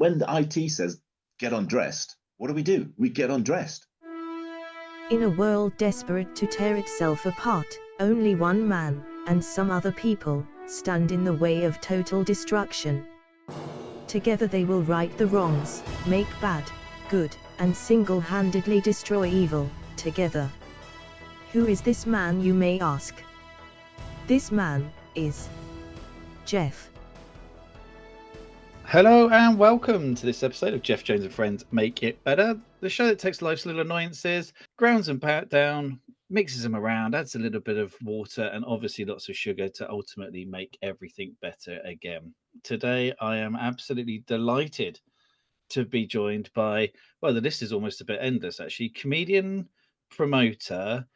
When the IT says get undressed, what do? We get undressed. In a world desperate to tear itself apart, only one man, and some other people, stand in the way of total destruction. Together they will right the wrongs, make bad, good, and single-handedly destroy evil, together. Who is this man, you may ask? This man is Geoff. Hello and welcome to this episode of Geoff Jones and Friends Make It Better, the show that takes life's little annoyances, grounds them down, mixes them around, adds a little bit of water and obviously lots of sugar to ultimately make everything better again. Today I am absolutely delighted to be joined by, well, the list is almost a bit endless actually, comedian, promoter,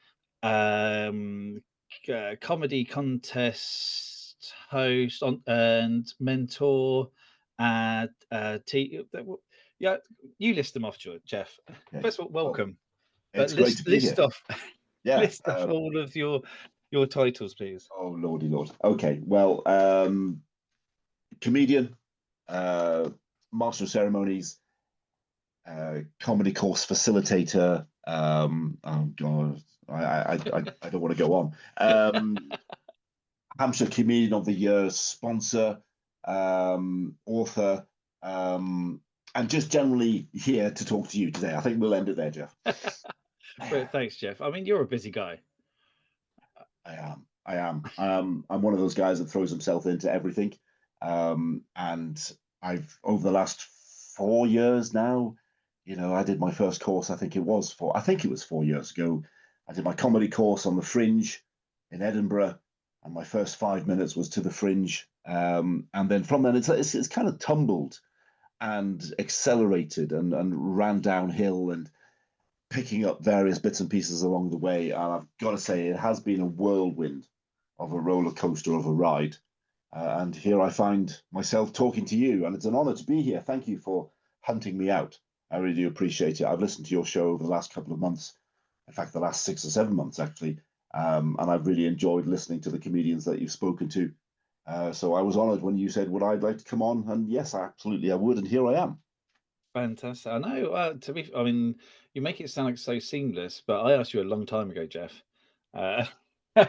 comedy contest host and mentor. Yeah, you list them off, Geoff. Okay. First of all, welcome. It's great to be list here. off, Yeah. list off all of your titles, please. Oh, lordy lord. Okay, well, comedian, master of ceremonies, comedy course facilitator. Oh God, I don't want to go on. Hampshire Comedian of the Year sponsor, author, and just generally here to talk to you today. I think we'll end it there, Geoff. Great, thanks, Geoff. I mean, you're a busy guy. I am. I'm one of those guys that throws himself into everything. And I've, over the last 4 years now, I did my first course. I think it was 4 years ago. I did my comedy course on the Fringe in Edinburgh, and my first 5 minutes was to the Fringe. And then from then, it's kind of tumbled and accelerated and ran downhill and picking up various bits and pieces along the way. And I've got to say, it has been a whirlwind of a roller coaster of a ride. And here I find myself talking to you, and it's an honor to be here. Thank you for hunting me out. I really do appreciate it. I've listened to your show over the last couple of months, in fact, the last 6 or 7 months, actually. And I've really enjoyed listening to the comedians that you've spoken to. So I was honored when you said, would I like to come on? And yes, absolutely, I would. And here I am. Fantastic. I know. I mean, you make it sound like so seamless, but I asked you a long time ago, Geoff. You're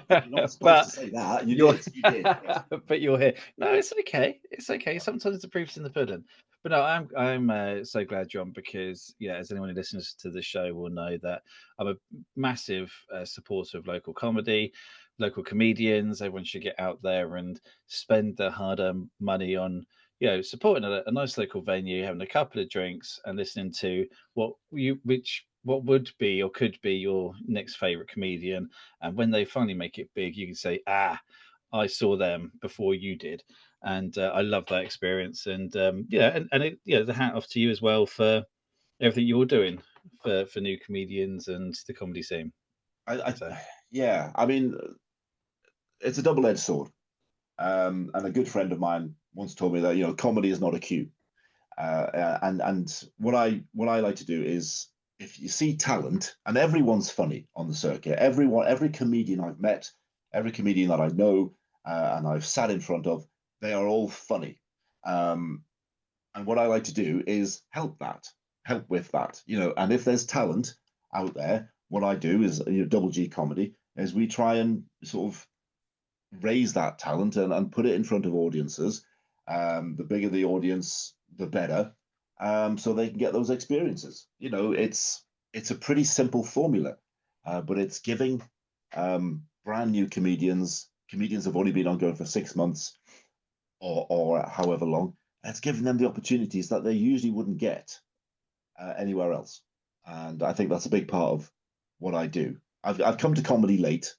not supposed to say that. You did. Yes. But you're here. No, it's okay. It's okay. Sometimes the proof's in the pudding. But no, I'm so glad you're on because, yeah, as anyone who listens to the show will know that I'm a massive supporter of local comedy, local comedians. Everyone should get out there and spend their hard-earned money on, supporting a nice local venue, having a couple of drinks, and listening to what would be or could be your next favorite comedian. And when they finally make it big, you can say, I saw them before you did. And I love that experience. And the hat off to you as well for everything you're doing for new comedians and the comedy scene. Yeah, I mean, it's a double-edged sword. And a good friend of mine once told me that, comedy is not a cue. And what I like to do is, if you see talent, and everyone's funny on the circuit, every comedian I've met, every comedian that I know, and I've sat in front of, they are all funny. And what I like to do is help with that, and if there's talent out there, what I do is, Double G Comedy, is we try and sort of raise that talent and put it in front of audiences. The bigger the audience, the better. So they can get those experiences. It's a pretty simple formula, but it's giving brand new comedians have only been ongoing for 6 months or however long. It's giving them the opportunities that they usually wouldn't get anywhere else. And I think that's a big part of what I do. I've come to comedy late,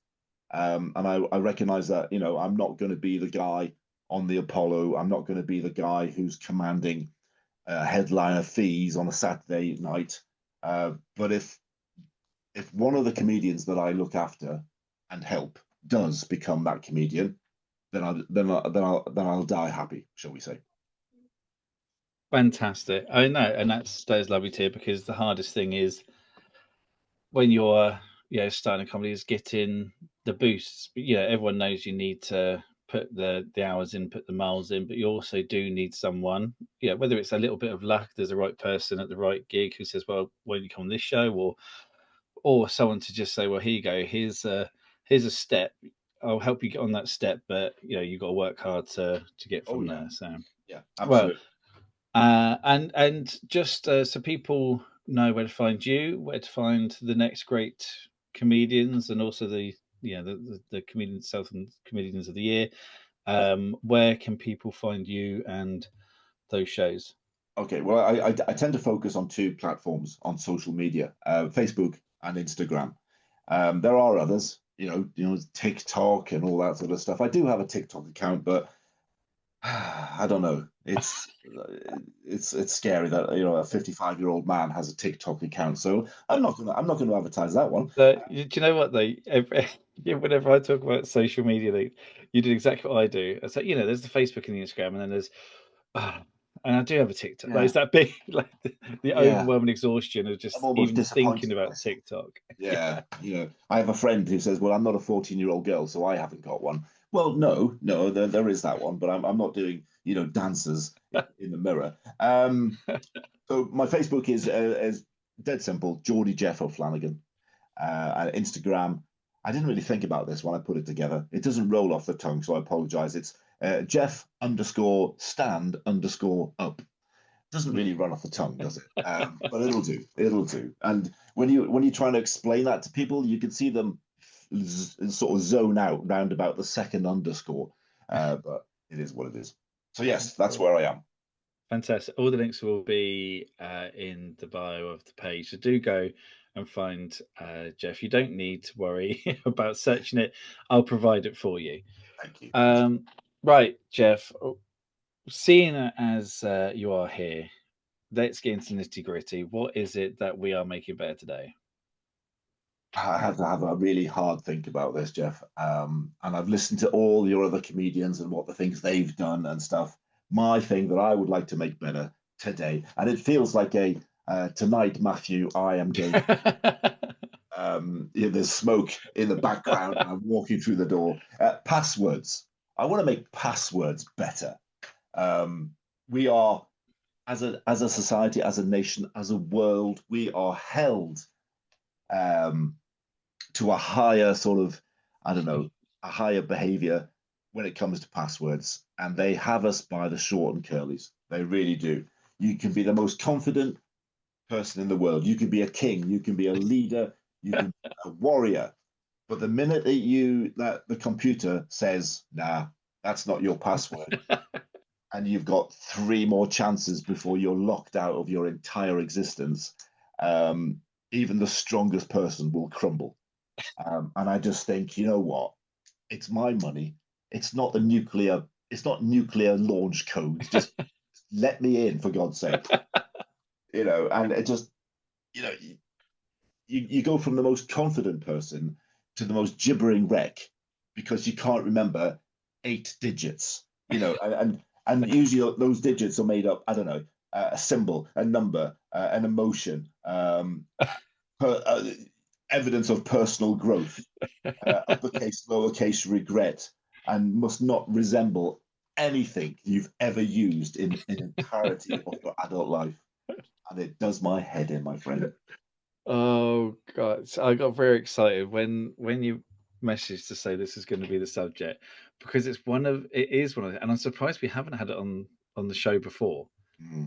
and I recognize that I'm not going to be the guy on the Apollo. I'm not going to be the guy who's commanding headliner fees on a Saturday night. But if one of the comedians that I look after and help does become that comedian, then I'll die happy, shall we say? Fantastic. I know, and that's lovely to hear because the hardest thing is when you're starting a comedy is getting the boosts. Everyone knows you need to put the hours in, put the miles in, but you also do need someone, whether it's a little bit of luck, there's a right person at the right gig who says, well, why don't you come on this show, or someone to just say, well, here you go, here's a step, I'll help you get on that step, but you've got to work hard to get from there. So yeah, well, absolutely. and just so people know where to find you, where to find the next great comedians, and also the comedians, Southern Comedians of the Year. Where can people find you and those shows? Okay, well, I tend to focus on two platforms on social media, Facebook and Instagram. There are others, TikTok and all that sort of stuff. I do have a TikTok account, but I don't know. It's scary that a 55-year-old man has a TikTok account. So I'm not gonna advertise that one. Do you know what though? Whenever I talk about social media, you did exactly what I do. It's like, there's the Facebook and the Instagram, and then there's, and I do have a TikTok. Like, Yeah, it's that big, like the yeah. overwhelming exhaustion of I'm just almost even disappointed thinking in about myself. TikTok. Yeah, I have a friend who says, "Well, I'm not a 14-year-old girl, so I haven't got one." Well, no, there is that one, but I'm not doing, dances in the mirror. So my Facebook is dead simple, Geordie Geoff O'Flanagan. And Instagram, I didn't really think about this when I put it together. It doesn't roll off the tongue, so I apologize. It's Jeff_stand_up. Doesn't really run off the tongue, does it? But it'll do. It'll do. And when you're trying to explain that to people, you can see them sort of zone out round about the second underscore. But it is what it is. So yes, that's where I am. Fantastic. All the links will be in the bio of the page. So do go and find Jeff. You don't need to worry about searching it. I'll provide it for you. Thank you. Right, Jeff. Seeing as you are here, let's get into nitty gritty. What is it that we are making better today? I had to have a really hard think about this, Jeff. And I've listened to all your other comedians and what the things they've done and stuff. My thing that I would like to make better today, and it feels like a tonight, Matthew, I am going. There's smoke in the background, and I'm walking through the door. Passwords. I want to make passwords better. We are, as a society, as a nation, as a world, we are held to a higher sort of, I don't know, a higher behavior when it comes to passwords. And they have us by the short and curlies. They really do. You can be the most confident person in the world. You can be a king. You can be a leader. You can be a warrior. But the minute that the computer says, nah, that's not your password, and you've got 3 more chances before you're locked out of your entire existence, even the strongest person will crumble. And I just think, you know what? It's my money. It's not nuclear launch codes. Just let me in, for God's sake. And it just, you know, you go from the most confident person to the most gibbering wreck because you can't remember 8 digits. And usually those digits are made up, I don't know, a symbol, a number, an emotion, evidence of personal growth, uppercase, lowercase regret, and must not resemble anything you've ever used in entirety of your adult life. And it does my head in, my friend. Oh God, so I got very excited when you messaged to say this is going to be the subject because it is one of the, and I'm surprised we haven't had it on the show before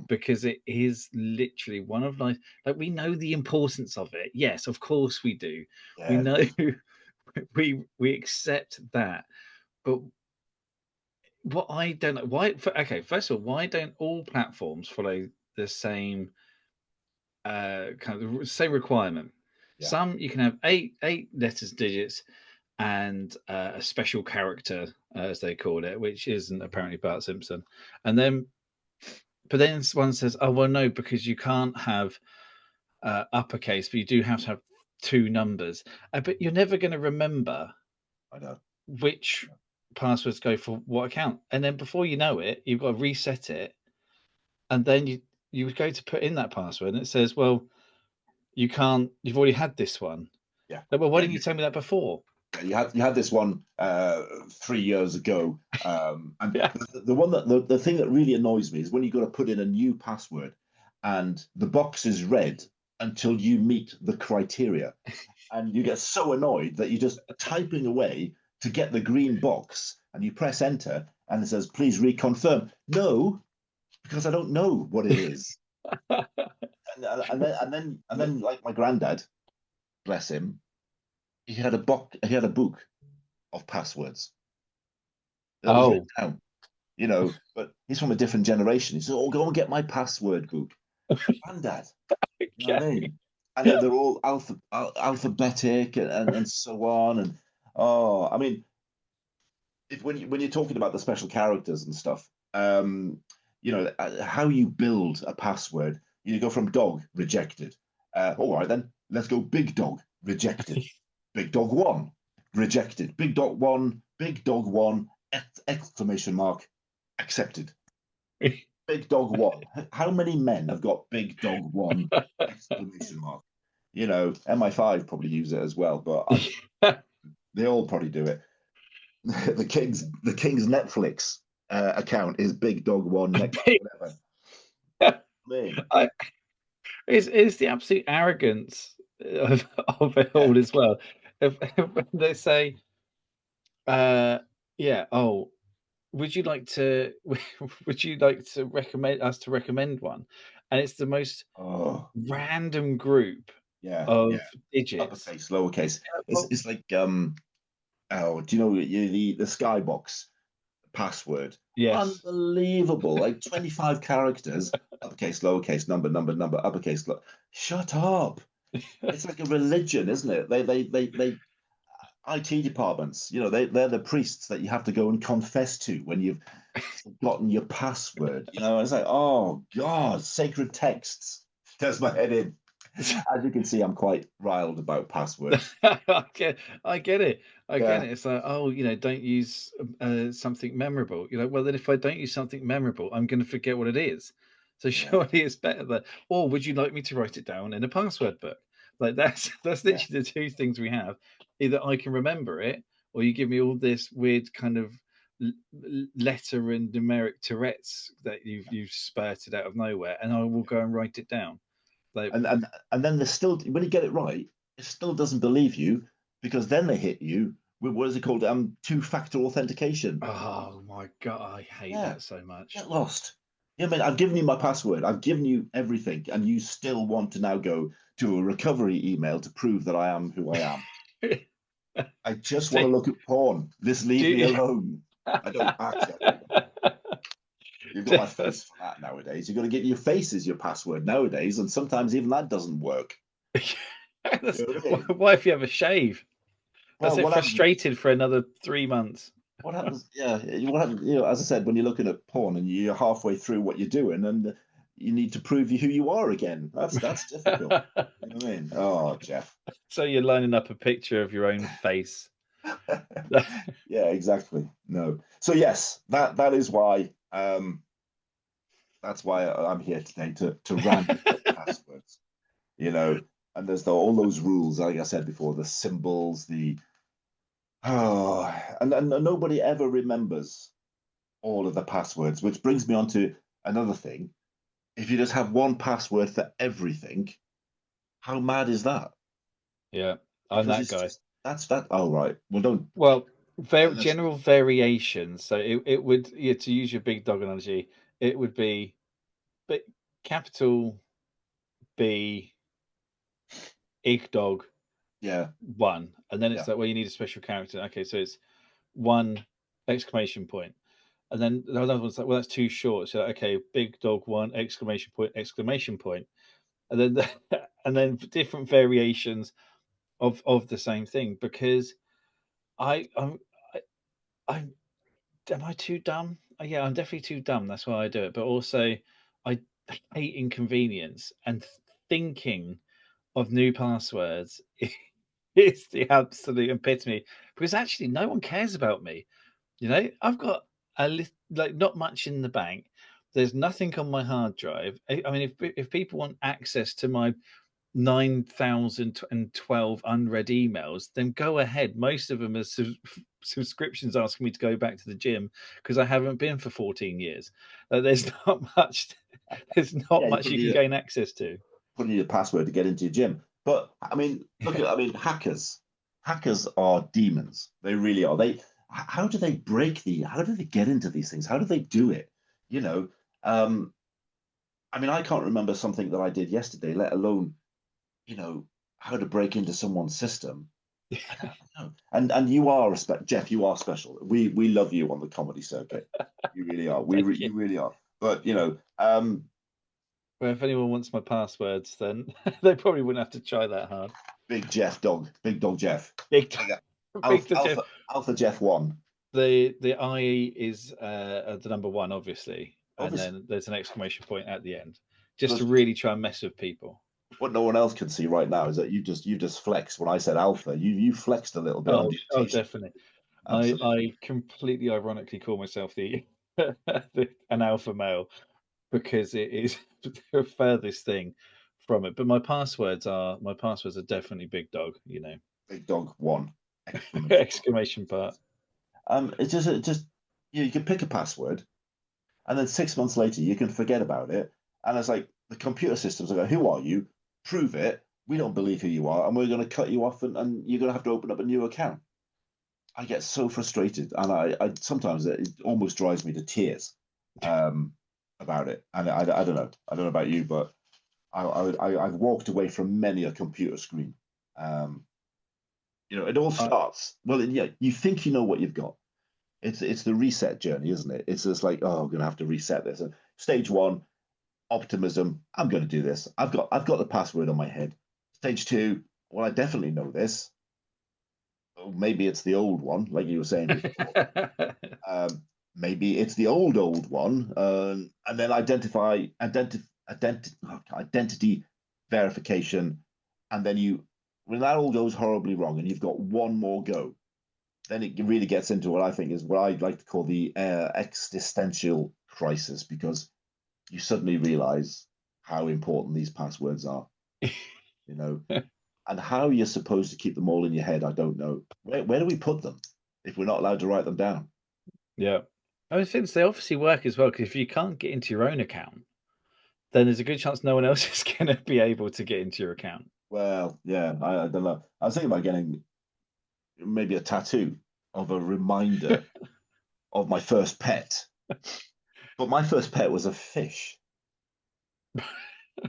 because it is literally one of like we know the importance of it. Yes, of course we do. We Yeah. know we accept that, but what I don't know why. Okay, first of all, why don't all platforms follow the same kind of the same requirement? Yeah. Some you can have eight letters, digits, and a special character, as they call it, which isn't apparently Bart Simpson. And then, but then one says, "Oh well, no, because you can't have uppercase, but you do have to have 2 numbers." But you're never going to remember I know. which passwords go for what account, and then before you know it, you've got to reset it, and then you go to put in that password, and it says, "Well, you can't. You've already had this one." Yeah. Like, well, why Yeah. didn't you tell me that before? You had this one 3 years ago, and Yeah. the one that the thing that really annoys me is when you got to put in a new password, and the box is red until you meet the criteria, and you get so annoyed that you're just typing away to get the green box, and you press enter, and it says please reconfirm. No, because I don't know what it is. And then like my granddad, bless him, he had a book of passwords that was written Oh, down, you know, but he's from a different generation. He said, "Oh, go and get my password book." Granddad, you know what I okay. mean? And they're all alphabetic and so on. And oh, I mean, when you're talking about the special characters and stuff, how you build a password, you go from dog rejected. All right, then let's go big dog rejected. Big dog one rejected. Big dog one, exclamation mark, accepted. Big dog one. How many men have got big dog one, exclamation mark? MI5 probably use it as well, but they all probably do it. the king's Netflix account is big dog one next whatever. Man, I, it's the absolute arrogance of it yeah. all as well. When they say, yeah, oh, would you like to would you like to recommend us to recommend one? And it's the most Oh, random group yeah, of yeah. digits. Uppercase, lowercase. It's Well, it's like oh, do you know the skybox password? yes. Unbelievable. Like 25 characters, uppercase, lowercase, number, uppercase. Shut up. It's like a religion, isn't it? They IT departments, they're the priests that you have to go and confess to when you've forgotten your password. It's like, oh God, sacred texts. Does my head in. As you can see, I'm quite riled about passwords. I get it. I get Yeah, it. It's like, oh, don't use something memorable. Well, then if I don't use something memorable, I'm going to forget what it is. So yeah, surely it's better that, or would you like me to write it down in a password book? Like that's yeah. literally the two things we have. Either I can remember it, or you give me all this weird kind of letter and numeric Tourette's that you've spurted out of nowhere, and I will go and write it down. Like, And then there's still when you get it right, it still doesn't believe you because then they hit you with what is it called? Two-factor authentication. oh my God, I hate Yeah, that so much. get lost. Yeah, I mean, I've given you my password, I've given you everything, and you still want to now go to a recovery email to prove that I am who I am. I just want to See, look at porn. Just leave me do alone. I don't actually. You've got my face for that nowadays. You've got to get your face as your password nowadays, and sometimes even that doesn't work. You know what I mean? What if you have a shave? That's Well, it. what happens? Frustrated for another 3 months. What happens? Yeah, what happens? As I said, when you're looking at porn and you're halfway through what you're doing, and you need to prove who you are again. That's difficult. You know what I mean? Oh, Geoff. So you're lining up a picture of your own face. Yeah, exactly. No. So yes, that is why that's why I'm here today to rant about passwords. You know, and there's all those rules, like I said before, the symbols, the oh, and nobody ever remembers all of the passwords, which brings me on to another thing. If you just have one password for everything, how mad is that? Yeah, I'm Because that it's guy. just that's that. Oh right. Well, don't. Well, Let's. general variations. So it would, yeah, to use your big dog analogy, it would be but capital B ig dog Yeah. one, and then Yeah. it's like, well, you need a special character. Okay, so it's one exclamation point, and then the other one's like, well, that's too short. So okay, big dog one exclamation point, and then and then different variations of the same thing. Because I I'm am I too dumb? Yeah, I'm definitely too dumb. That's why I do it. But also, I hate inconvenience, and thinking of new passwords is the absolute epitome. Because actually, no one cares about me. I've got like not much in the bank. There's nothing on my hard drive. I mean, if people want access to my 9,012 unread emails, then go ahead. Most of them are subscriptions asking me to go back to the gym because I haven't been for 14 years. There's not much. There's not Yeah, you much probably you can need gain access to. a password to get into your gym. But I mean, hackers. Hackers are demons. They really are. How do they how do they get into these things? How do they do it? You know, um, I mean, I can't remember something that I did yesterday, let alone, how to break into someone's system. I don't know. And you are Jeff, you are special. We love you on the comedy circuit. You really are. Thank you. You really are. But Well, if anyone wants my passwords, then they probably wouldn't have to try that hard. Big Dog Jeff. Big, big Alpha, Alpha Jeff 1. The IE is the number 1, obviously, and Obviously, then there's an exclamation point at the end, just to really try and mess with people. what no one else can see right now is that you just flexed when I said alpha. You flexed a little bit on the occasion. Definitely. Absolutely. I completely ironically call myself an alpha male because it is the furthest thing from it. But my passwords are definitely big dog. Big Dog 1. Exclamation part. It's just you can pick a password, and then 6 months later you can forget about it, and it's like the computer systems are going, "Who are you? Prove it. We don't believe who you are, and we're going to cut you off, and you're going to have to open up a new account." I get so frustrated, and I sometimes it almost drives me to tears about it. And I don't know. I don't know about you, but I've walked away from many a computer screen. It all starts. Well, yeah, you think you know what you've got. It's the reset journey, isn't it? It's just like, oh, I'm going to have to reset this. And stage 1, optimism. I'm going to do this. I've got the password on my head. Stage 2, well, I definitely know this. Maybe it's the old one, like you were saying before. Maybe it's the old one, and then identity verification, and then when that all goes horribly wrong, and you've got one more go, then it really gets into what I think is what I like to call the existential crisis, because you suddenly realize how important these passwords are. And how you're supposed to keep them all in your head, I don't know. Where do we put them if we're not allowed to write them down? Yeah. I think they obviously work as well, because if you can't get into your own account, then there's a good chance no one else is going to be able to get into your account. Well, yeah, I don't know. I was thinking about getting maybe a tattoo of a reminder of my first pet. But my first pet was a fish,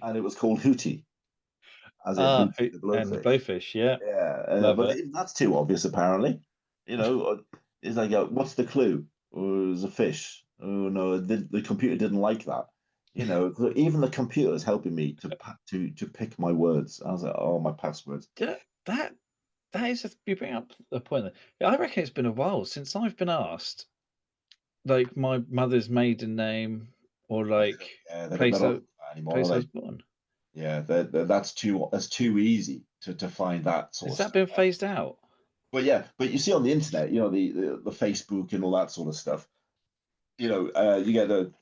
and it was called Hootie, as in Hootie the And the blowfish. blowfish, yeah. Yeah, but that's too obvious, apparently. It's like, what's the clue? Oh, it was a fish. Oh no, the computer didn't like that. Even the computer is helping me to pick my words. I was like, oh, my passwords. That is you bring up the point. I reckon it's been a while since I've been asked, like, my mother's maiden name, or like place I was born. Yeah, that's too easy to find that sort Has of that stuff. been phased out? But yeah, but you see on the internet, the Facebook and all that sort of stuff. You get the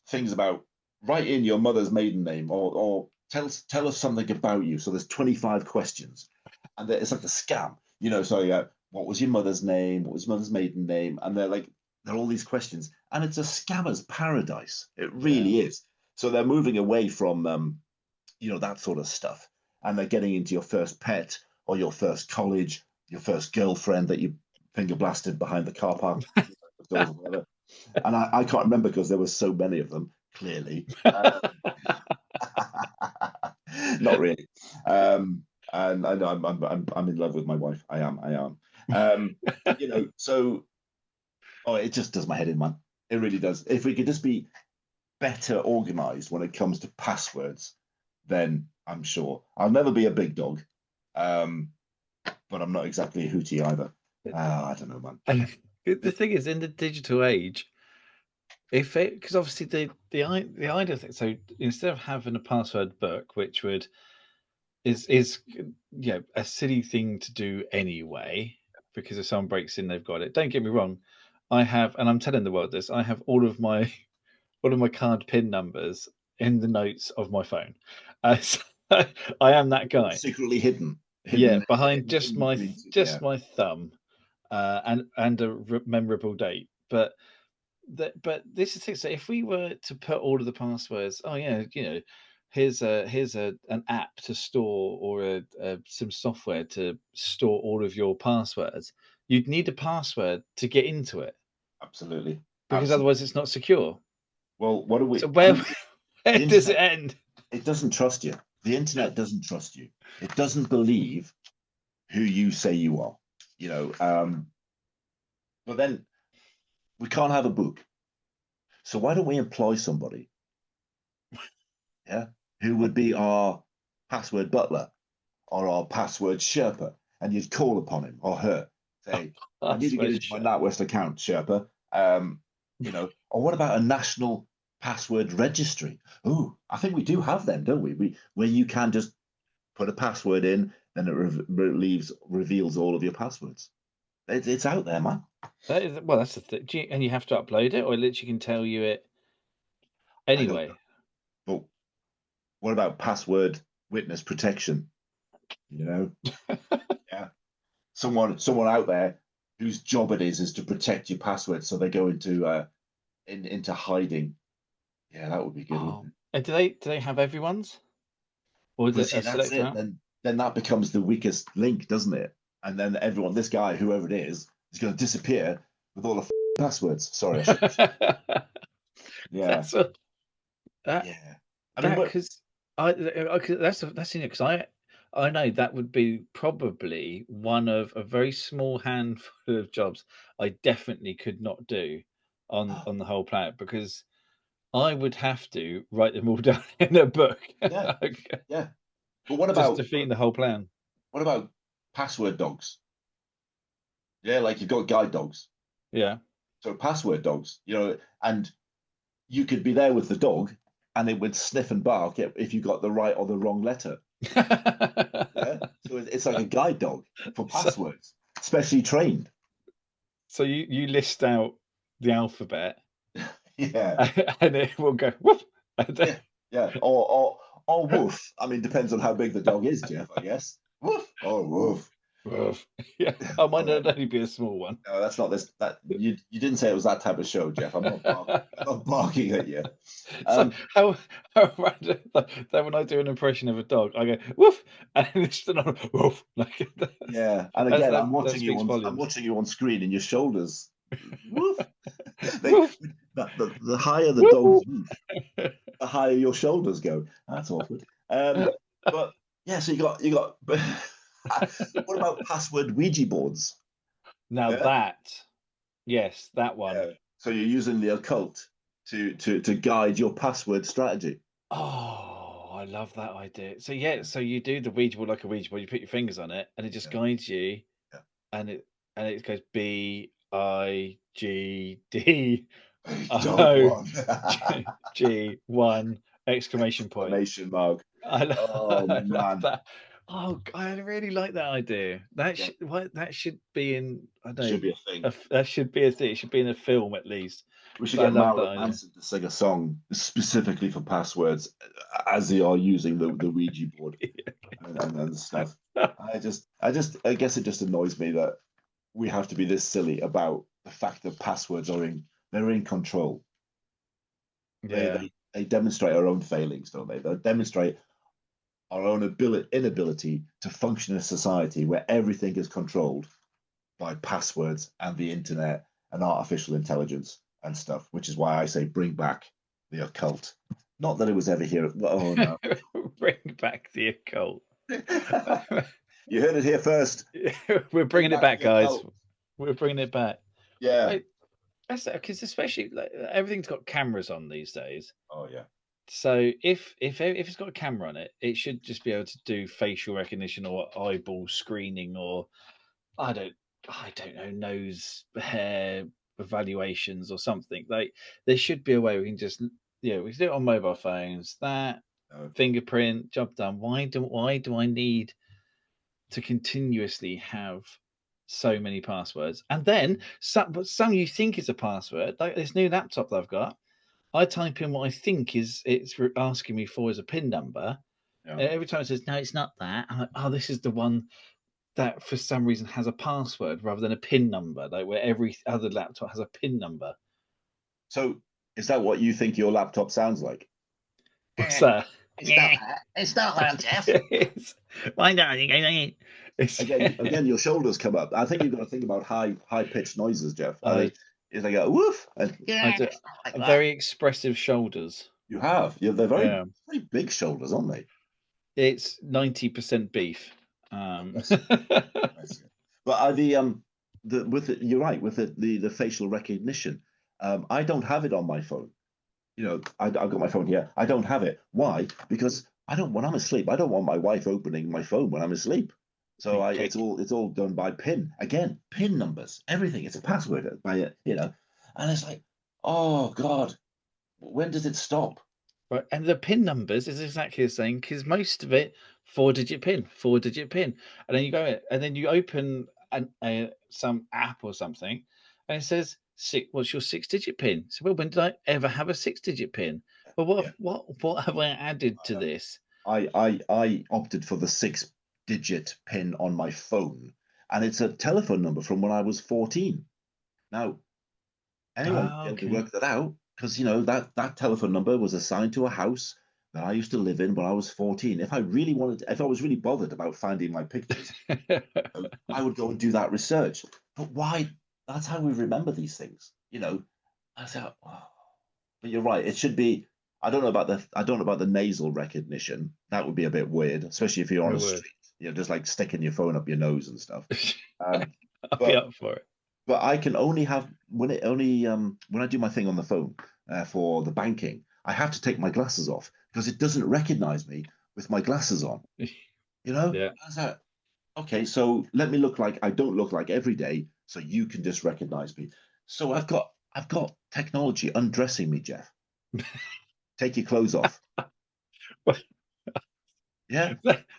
things about write in your mother's maiden name, or tell us something about you. So there's 25 questions, and it's like a scam. So what was your mother's name? What was your mother's maiden name? And they're all these questions, and it's a scammer's paradise. It really is. So they're moving away from that sort of stuff, and they're getting into your first pet, or your first college, your first girlfriend that you finger blasted behind the car park doors or whatever. And I can't remember because there were so many of them. Clearly, not really. And I know I'm in love with my wife. I am. So it just does my head in, man. It really does. If we could just be better organized when it comes to passwords, then I'm sure I'll never be a big dog. But I'm not exactly a Hootie either. I don't know, man. And the thing is, in the digital age, because obviously the idea thing, so instead of having a password book, which is a silly thing to do anyway, because if someone breaks in, they've got it. Don't get me wrong, I have, and I'm telling the world this, I have all of my card pin numbers in the notes of my phone. I am that guy. Secretly hidden. Yeah, behind just yeah. my thumb, and a memorable date. But this is it. So if we were to put all of the passwords, oh yeah, here's an app to store, or some software to store all of your passwords. You'd need a password to get into it, Absolutely. because otherwise it's not secure. Well, what do we? So where, where the does it internet, end? it doesn't trust you. The internet doesn't trust you. It doesn't believe who you say you are. But then we can't have a book. So why don't we employ somebody, yeah, who would be our password butler or our password Sherpa, and you'd call upon him or her, say, I need to get into my NatWest account, Sherpa. Or what about a national password registry? Oh, I think we do have them, don't we? Where you can just put a password in, then it reveals all of your passwords. It's out there, man. Well, that's the thing. And you have to upload it, or it literally can tell you it anyway. But what about password witness protection? Yeah. Someone out there whose job it is to protect your password, so they go into hiding. Yeah, that would be good. Oh. And do they have everyone's? Or is it a that's it. Then that becomes the weakest link, doesn't it? And then this guy, whoever it is going to disappear with all the passwords. Sorry, I should. Yeah. Yeah. I mean, because that's in it, because I know that would be probably one of a very small handful of jobs I definitely could not do on the whole planet, because I would have to write them all down in a book. Yeah. Yeah. But what about just defeating the whole plan? What about password dogs? Yeah, like you've got guide dogs. Yeah. So password dogs, and you could be there with the dog, and it would sniff and bark if you got the right or the wrong letter. Yeah. So it's like a guide dog for passwords, specially trained. So you list out the alphabet. Yeah. And it will go woof. Yeah. Or woof. I mean, depends on how big the dog is, Geoff, I guess. Woof. Oh, woof. Woof. Yeah. I might not only be a small one. No, that's not this. That you didn't say it was that type of show, Geoff. I'm not barking at you. So how random that when I do an impression of a dog, I go woof, and it's not woof. Yeah, and again, I'm watching you on screen, and your shoulders woof. The higher the dog's woof, the higher your shoulders go. That's awkward. But yeah, so you got. What about password Ouija boards? Now yes, that one. Yeah. So you're using the occult to guide your password strategy. Oh, I love that idea. So yeah, so you do the Ouija board like a Ouija board. You put your fingers on it, and it just guides you, and it goes BIGD G1 exclamation point. Exclamation mark. I love that. Oh, I really like that idea. That should be in. I don't know. Should be a thing. That should be a thing. It should be in a film at least. We should get Marilyn Manson to sing a song specifically for passwords as they are using the Ouija board and stuff. I guess it just annoys me that we have to be this silly about the fact that passwords they're in control. Yeah. They demonstrate our own failings, don't they? They demonstrate our own inability to function in a society where everything is controlled by passwords and the internet and artificial intelligence and stuff, which is why I say bring back the occult. Not that it was ever here. Oh, no. Bring back the occult. You heard it here first. We're bringing it back, guys. We're bringing it back. Yeah. That's because especially everything's got cameras on these days. Oh, yeah. So if it's got a camera on it, it should just be able to do facial recognition or eyeball screening, or I don't know, nose hair evaluations or something. Like there should be a way we can just we can do it on mobile phones. Fingerprint, job done. Why do I need to continuously have so many passwords? And then some you think is a password, like this new laptop that I've got. I type in what I think it's asking me for as a PIN number, Yeah. And every time it says, no, it's not that. I'm like, oh, this is the one that for some reason has a password rather than a PIN number, like where every other laptop has a PIN number. So is that what you think your laptop sounds like? What's that? It's not that. It's not that, Geoff. Why not? It's Again, your shoulders come up. I think you've got to think about high pitched noises, Geoff. I think it's like a woof. And I do like that. very expressive shoulders. You have. They're very Yeah, big shoulders, aren't they? it's 90% beef. Bless you. Bless you. But you're right with the facial recognition. I don't have it on my phone. I've got my phone here. I don't have it. Why? Because when I'm asleep, I don't want my wife opening my phone when I'm asleep. So it's all done by PIN. Again, PIN numbers, everything. It's a password by it, And it's like, oh God, when does it stop? Right, and the PIN numbers is exactly the same because most of it 4-digit PIN, 4-digit PIN, and then you go in, and then you open some app or something, and it says what's your 6-digit PIN? So, well, when did I ever have a 6-digit PIN? Well, what have I added to this? I opted for the 6-digit PIN on my phone, and it's a telephone number from when I was 14. Now, anyone can work that out because that telephone number was assigned to a house that I used to live in when I was 14. If I was really bothered about finding my pictures, I would go and do that research. But why? That's how we remember these things, I thought, oh. But you're right. It should be. I don't know about the nasal recognition. That would be a bit weird, especially if you're on a street. Just like sticking your phone up your nose and stuff. I'll be up for it. But I can only have when I do my thing on the phone for the banking, I have to take my glasses off because it doesn't recognize me with my glasses on. Yeah. How's that? Okay, so let me look like I don't look like every day, so you can just recognize me. So I've got technology undressing me, Geoff. Take your clothes off. Yeah,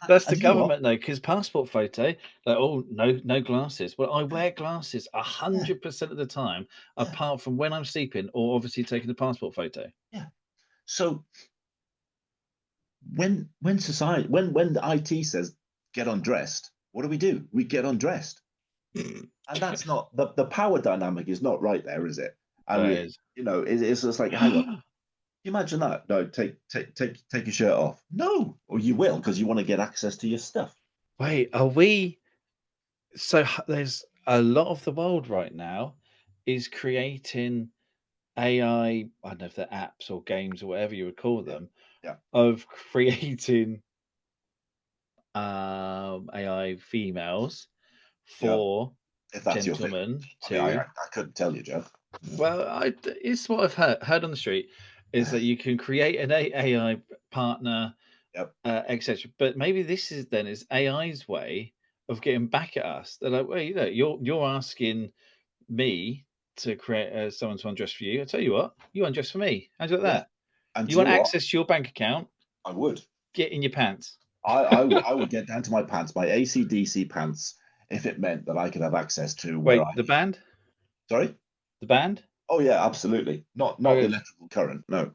that's the government though, because passport photo, like, oh, no glasses. Well, I wear glasses 100% of the time, apart from when I'm sleeping or obviously taking a passport photo. Yeah. So when the IT says get undressed, what do? We get undressed. And that's not the power dynamic is not right there, is it? I mean, it's just like, hang on. You imagine that? No, take your shirt off. No, or you will because you want to get access to your stuff. Wait, are we? So there's a lot of the world right now is creating AI. I don't know if they're apps or games or whatever you would call them. Yeah. Of creating AI females for if that's gentlemen your thing. I couldn't tell you, Geoff. Well, it's what I've heard on the street is that you can create an AI partner, etc. But maybe this is AI's way of getting back at us. They're like, well, you're asking me to create someone to undress for you. I tell you what, you undress for me. How do you like that? And you want access to your bank account? I would. Get in your pants. I would get down to my pants, my AC/DC pants, if it meant that I could have access to the band? Sorry? The band? Oh yeah, absolutely. Not the electrical current, no.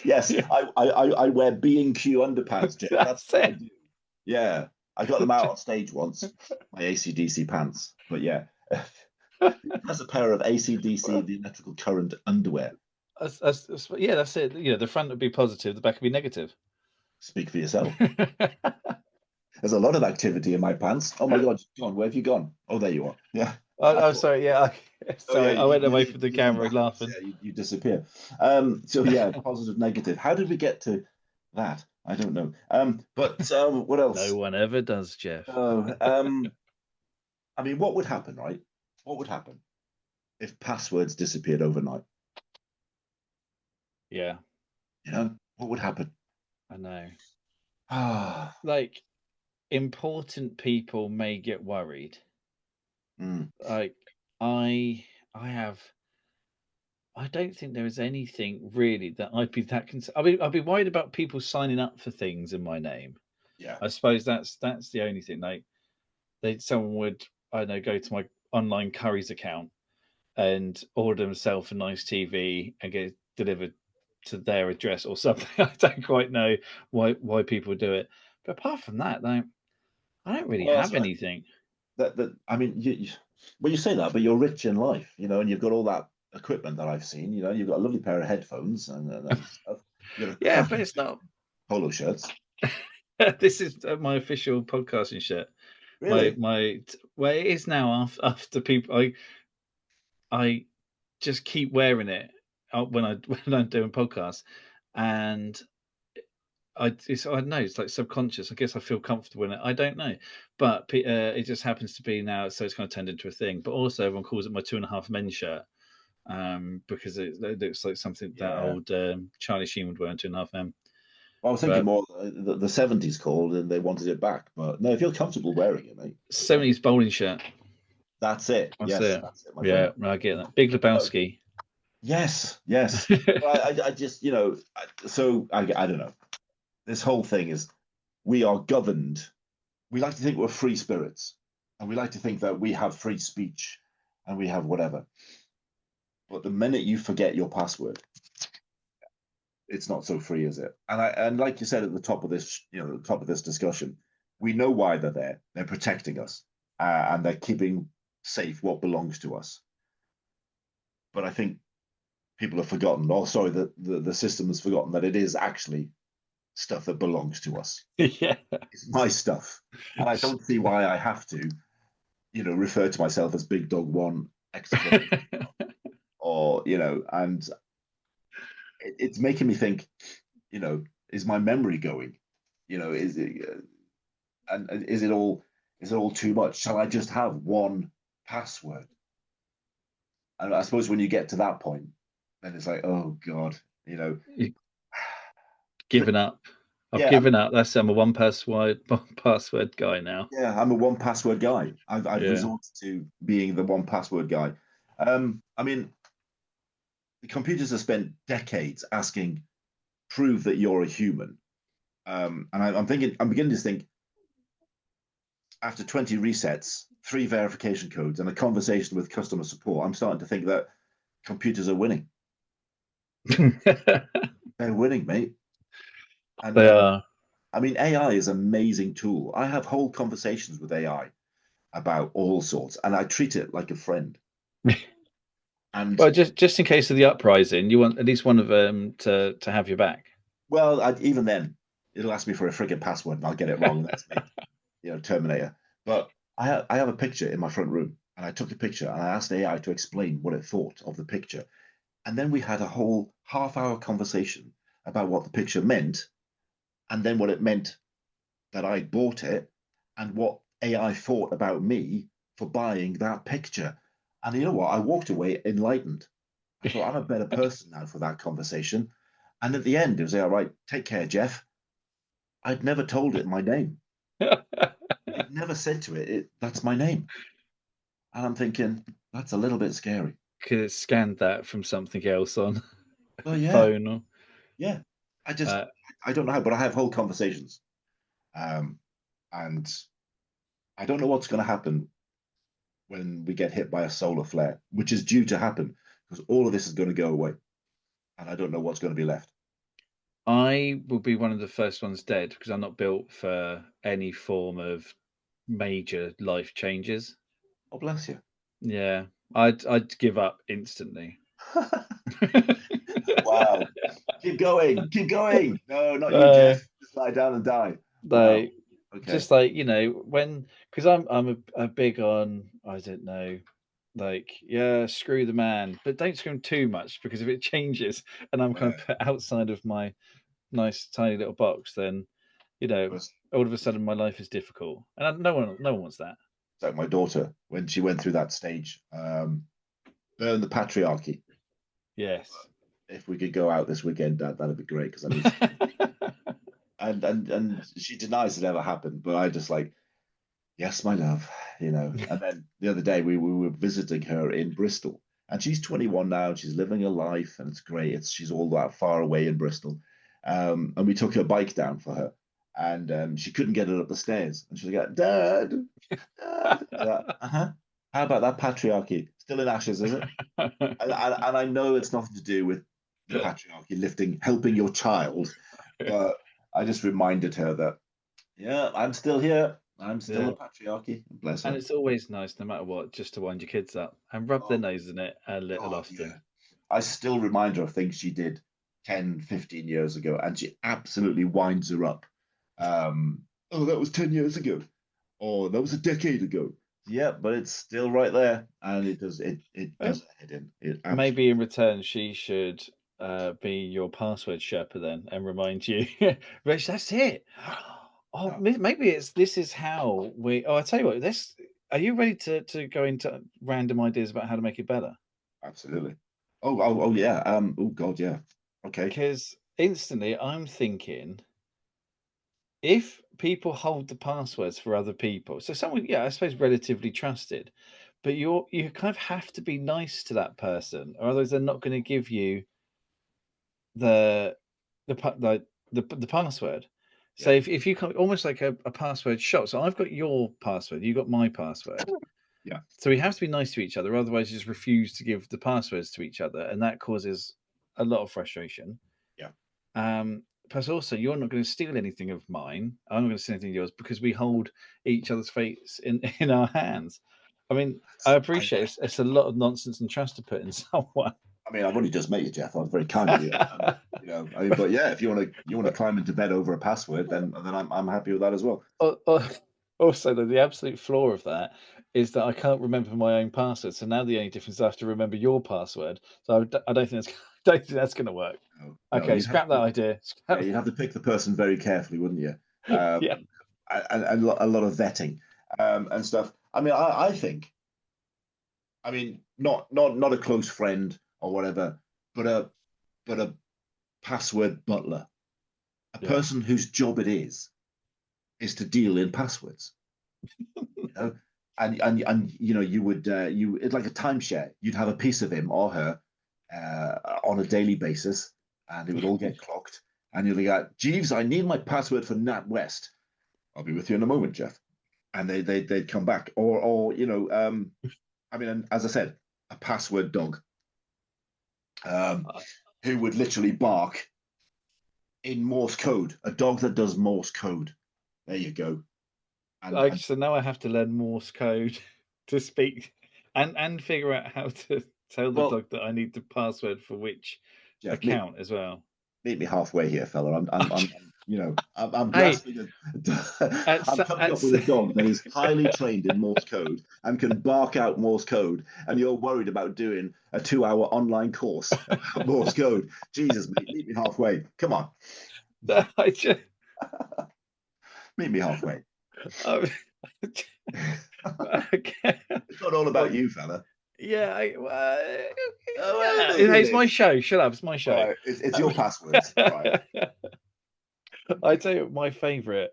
Yes, I wear B&Q underpants, Geoff. That's what I do. Yeah, I got them out on stage once, my AC/DC pants. But yeah, that's a pair of AC/DC, the electrical current underwear. That's it. The front would be positive, the back would be negative. Speak for yourself. There's a lot of activity in my pants. Oh my God, John, where have you gone? Oh, there you are. Yeah. Oh, sorry. Yeah. Sorry, I went away from the camera laughing. Yeah, you disappear. So yeah, positive, negative. How did we get to that? I don't know. But what else? No one ever does, Geoff. I mean, what would happen, right? What would happen if passwords disappeared overnight? Yeah. What would happen? I know. Like, important people may get worried. Mm. Like, I don't think there is anything really that I'd be that concerned. I'd be worried about people signing up for things in my name. Yeah. I suppose that's the only thing. Like, someone would, I don't know, go to my online Curry's account and order themselves a nice TV and get it delivered to their address or something. I don't quite know why people do it. But apart from that, though, I don't really Well, have anything. I mean, well, you say that, but you're rich in life, and you've got all that equipment that I've seen. You've got a lovely pair of headphones and stuff. You got a Yeah, but cracking it's not. polo shirts. This is my official podcasting shirt. Really? Well, it is now after people. I just keep wearing it when when I'm doing podcasts, and I don't know. It's like subconscious. I guess I feel comfortable in it. I don't know, but it just happens to be now. So it's kind of turned into a thing. But also, everyone calls it my 2.5 Men shirt, because it looks like something that Yeah. old Charlie Sheen would wear in 2.5 Men. Well, I was thinking But more the 70s called and they wanted it back. But no, if you're comfortable wearing it, mate, it's fine. 70s bowling shirt. That's it. That's Yes, it. that's it, my Yeah, friend. I get that. Big Oh, Lebowski. yes, yes. I just, so I don't know. This whole thing is we are governed. We like to think we're free spirits, and we like to think that we have free speech and we have whatever. But the minute you forget your password, it's not so free, is it? And like you said at the top of this, the top of this discussion, we know why they're there. They're protecting us, and they're keeping safe what belongs to us. But I think people have forgotten. Oh, sorry, the system has forgotten that it is actually stuff that belongs to us. Yeah. It's my stuff, and I don't see why I have to, refer to myself as Big Dog One exclamation, or and it's making me think, is my memory going? Is it and is it all too much? Shall I just have one password? And I suppose when you get to that point, then it's like, oh God, Given up. I've yeah, given up. I'm a one password guy now. yeah, I'm a one password guy. I've Yeah. resorted to being the one password guy. I mean, the computers have spent decades asking, prove that you're a human. And I'm beginning to think, after 20 resets, 3 verification codes, and a conversation with customer support, I'm starting to think that computers are winning. They're winning, mate. They And are. I mean, AI is an amazing tool. I have whole conversations with AI about all sorts, and I treat it like a friend. And Well, just in case of the uprising, you want at least one of them to have your back. well, even then, it'll ask me for a frigging password, and I'll get it wrong. And that's me, Terminator. But I have a picture in my front room, and I took a picture, and I asked AI to explain what it thought of the picture, and then we had a whole half-hour conversation about what the picture meant, and then what it meant that I bought it, and what AI thought about me for buying that picture. And you know what? I walked away enlightened. I thought I'm a better person now for that conversation. And at the end, it was all right. Take care, Geoff. I'd never told it my name. I'd never said to it, that's my name. And I'm thinking, that's a little bit scary. Could have scanned that from something else on Well, yeah, phone or yeah. I just, uh, I don't know how, but I have whole conversations. Um, and I don't know what's going to happen when we get hit by a solar flare, which is due to happen because all of this is going to go away. And I don't know what's going to be left. I will be one of the first ones dead because I'm not built for any form of major life changes. Oh, bless you. Yeah, I'd give up instantly. Wow. Keep going. Keep going. No, not you, uh, Geoff. Just lie down and die. Wow. like Okay. just like when because I'm a big on I don't know yeah, screw the man, but don't screw him too much because if it changes and I'm kind Yeah. of put outside of my nice tiny little box, then It's all of a sudden my life is difficult, and no one wants that. like my daughter when she went through that stage. Burn the patriarchy. Yes. If we could go out this weekend, that'd be great because I need to. And she denies it ever happened, but I just like, yes, my love, And then the other day we were visiting her in Bristol, and she's 21 now, and she's living a life, and it's great. She's all that far away in Bristol, and we took her bike down for her, and she couldn't get it up the stairs, and she was like, Dad, Dad. Uh-huh. How about that patriarchy? Still in ashes, is it? And I know it's nothing to do with the patriarchy, helping your child. But I just reminded her that, yeah, I'm still here. I'm still Yeah. a patriarchy. Bless And her. it's always nice, no matter what, just to wind your kids up and rub their Oh, nose in it a little God, often. yeah. I still remind her of things she did 10, 15 years ago, and she absolutely winds her up. Oh, that was 10 years ago. Or that was a decade ago. Yeah, but it's still right there, and it Uh, does her head in. It Maybe absolutely. in return, she should be your password Sherpa then and remind you, Rich, that's it. Oh, No, maybe this is how we. Oh, I tell you what, this. Are you ready to go into random ideas about how to make it better? absolutely. Oh, yeah. Oh, God, yeah. Okay. Because instantly, I'm thinking if people hold the passwords for other people, so someone, yeah, I suppose relatively trusted, but you kind of have to be nice to that person, or otherwise they're not going to give you the the password. So Yeah, if you come almost like a password shop. So I've got your password, you got my password. yeah, So we have to be nice to each other, otherwise you just refuse to give the passwords to each other, and that causes a lot of frustration. yeah. Plus, also, you're not going to steal anything of mine. I'm not going to steal anything of yours because we hold each other's fates in in our hands. I mean, I I, appreciate it's a lot of nonsense and trust to put in someone. I mean, I've only just met you, Jeff. I was very kind of you. I mean, but yeah, if you want to climb into bed over a password, then I'm happy with that as well. Also, the absolute flaw of that is that I can't remember my own password. So now the only difference is I have to remember your password. So I don't think that's don't think that's going to work. No, no, Okay, you'd have scrap that to. idea. Yeah, Scrap, you'd have to pick the person very carefully, wouldn't you? yeah, And a lot of vetting and stuff. I mean, I think. I mean, not a close friend or whatever, but a password butler, a yeah, person whose job it is to deal in passwords. You know, and you would it's like a timeshare. You'd have a piece of him or her on a daily basis, and it would all get clocked. And you'll be like, Jeeves, I need my password for NatWest. I'll be with you in a moment, Jeff. And they'd come back, I mean, and as I said, a password dog um, who would literally bark in Morse code, a dog that does Morse code. There you go. And So now I have to learn Morse code to speak and figure out how to tell the well, dog that I need the password for which Jeff, account as well. meet me halfway here, fella. I'm Hey, grasping at I'm coming up at with a dog that is highly trained in Morse code and can bark out Morse code, and you're worried about doing a 2-hour online course about Morse code. Jesus, mate, meet me halfway. Come on, I just meet me halfway. I, okay. It's not all about Well, you, fella. yeah, Oh, well, yeah. maybe it It's my is. show. Shut up. It's my All show. right, it's Um, your passwords. All right. I tell you, my favorite,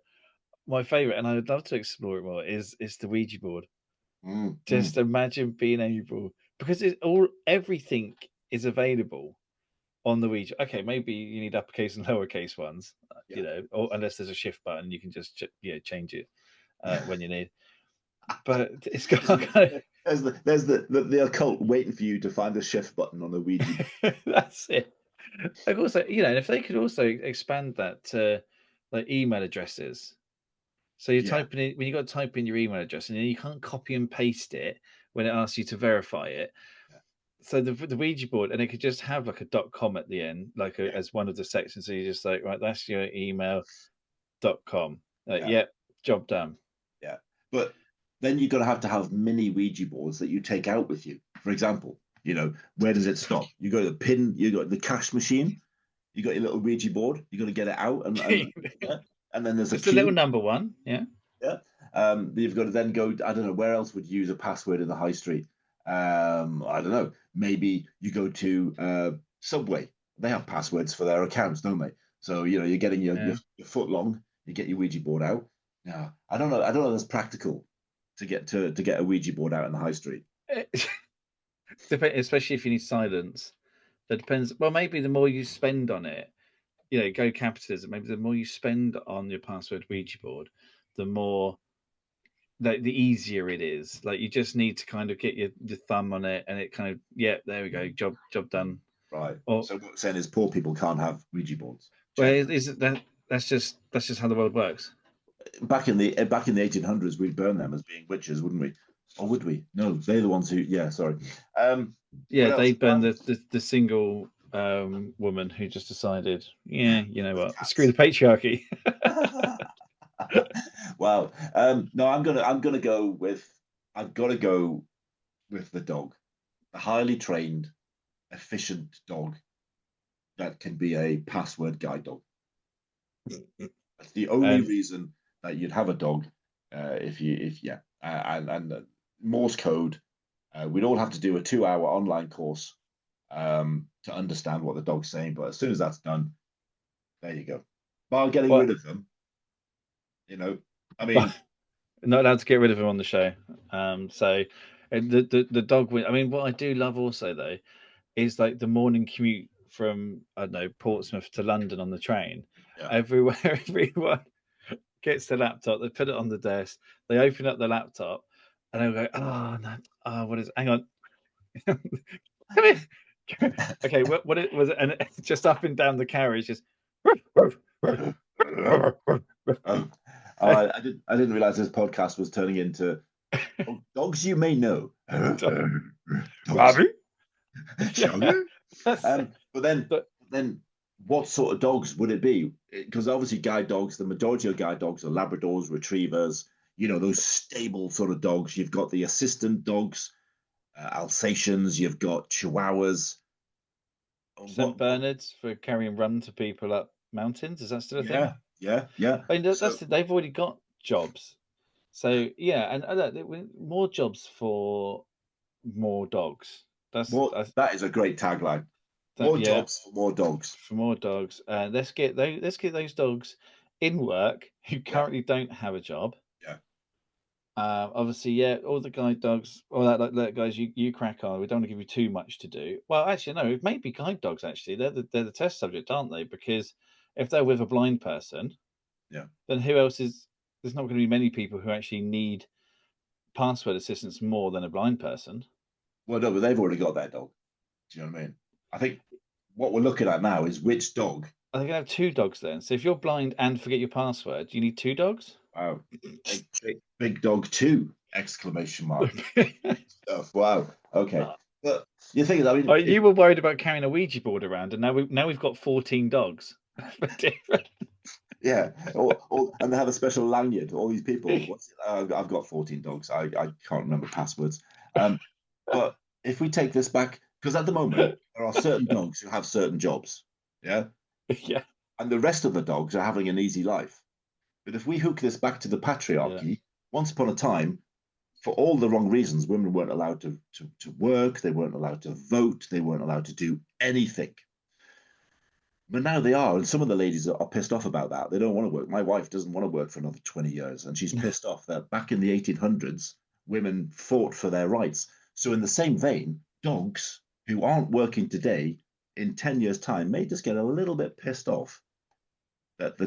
and I would love to explore it more. Is the Ouija board. Mm, mm. Just imagine being able, because it's all everything is available on the Ouija. Okay, maybe you need uppercase and lowercase ones, Yeah. or unless there's a shift button, you can just change it when you need. But it's got kind There's the occult waiting for you to find the shift button on the Ouija board. of that's it. Like also, and if they could also expand that to like email addresses. So you're Yeah, typing in when you got to type in your email address, and then you can't copy and paste it when it asks you to verify it. yeah, So the Ouija board, and it could just have like a .com at the end, like yeah, as one of the sections. So you just like, right, that's your email.com. yeah, Yep, job done. yeah. But then you're gonna have to have mini Ouija boards that you take out with you. For example, where does it stop? You go to the pin, you got the cash machine, you got your little Ouija board, you got to get it out, and yeah, and then there's a Just a little queue. number one, yeah. Yeah. You've got to then go. I don't know where else would you use a password in the high street. I don't know. Maybe you go to Subway. They have passwords for their accounts, don't they? So you're getting your, Yeah. your your foot long. You get your Ouija board out. Yeah. I don't know. I don't know. If that's practical to get a Ouija board out in the high street. Especially if you need silence. That depends. Well, maybe the more you spend on it, go capitalism. Maybe the more you spend on your password Ouija board, the more the easier it is. Like you just need to kind of get your thumb on it, and it kind of, yeah, there we go, job done. Right. Or So what you're saying is poor people can't have Ouija boards. well, Check. is it that that's just how the world works. Back in the 1800s, we'd burn them as being witches, wouldn't we? Or would we? No, they're the ones who. Yeah, sorry. Yeah, What they else? burned the single woman who just decided, yeah, you know With what, screw the cats. patriarchy. Wow. No, I'm gonna go with. I've got to go with the dog, the highly trained, efficient dog that can be a password guide dog. That's the only And reason that you'd have a dog, if yeah, and Morse code. We'd all have to do a 2-hour online course to understand what the dog's saying. But as soon as that's done, there you go. Bar getting rid what? of them, you know. I mean, Not allowed to get rid of him on the show. So the dog. I mean, what I do love also though is like the morning commute from I don't know Portsmouth to London on the train. yeah. Everywhere, everyone gets the laptop. They put it on the desk. They open up the laptop, and they go, "Oh no, oh what is? Hang on, come here." Okay, what it was, and just up and down the carriage, just. Um, I didn't realize this podcast was turning into dogs you may know. Dogs. Robbie? Shaggy? Yeah. But then what sort of dogs would it be? Because obviously guide dogs, the majority of guide dogs are Labradors, Retrievers, those stable sort of dogs. You've got the assistant dogs, Alsatians, you've got Chihuahuas. St. What Bernards for carrying rum to people up mountains. Is that still a thing? yeah, yeah, yeah. I mean, So they've already got jobs. So yeah, and more jobs for more dogs. that is a great tagline. More Yeah, jobs for more dogs. for more dogs. Let's get those dogs in work who Yeah, currently don't have a job. yeah. Obviously, yeah, all the guide dogs, all that, like guys, you crack on. We don't want to give you too much to do. Well, actually, no, it may be guide dogs. Actually, they're the test subject, aren't they? Because if they're with a blind person, Yeah. then who else is? There's not going to be many people who actually need password assistance more than a blind person. Well, no, but they've already got their dog. Do you know what I mean? I think what we're looking at now is which dog. Are they going to have two dogs then? So if you're blind and forget your password, do you need two dogs? Wow, big dog two! Exclamation mark. Stuff. Wow. Okay. But you think, I mean, Oh, you were worried about carrying a Ouija board around, and now we've got 14 dogs. yeah, and they have a special lanyard. All these people. I've got 14 dogs. I can't remember passwords. But if we take this back, because at the moment there are certain dogs who have certain jobs, yeah, Yeah, and the rest of the dogs are having an easy life. But if we hook this back to the yeah. patriarchy, once upon a time, for all the wrong reasons, women weren't allowed to work, they weren't allowed to vote, they weren't allowed to do anything. But now they are, and some of the ladies are pissed off about that. They don't want to work. My wife doesn't want to work for another 20 years, and she's pissed off that back in the 1800s, women fought for their rights. So, in the same vein, dogs who aren't working today, in 10 years' time, may just get a little bit pissed off that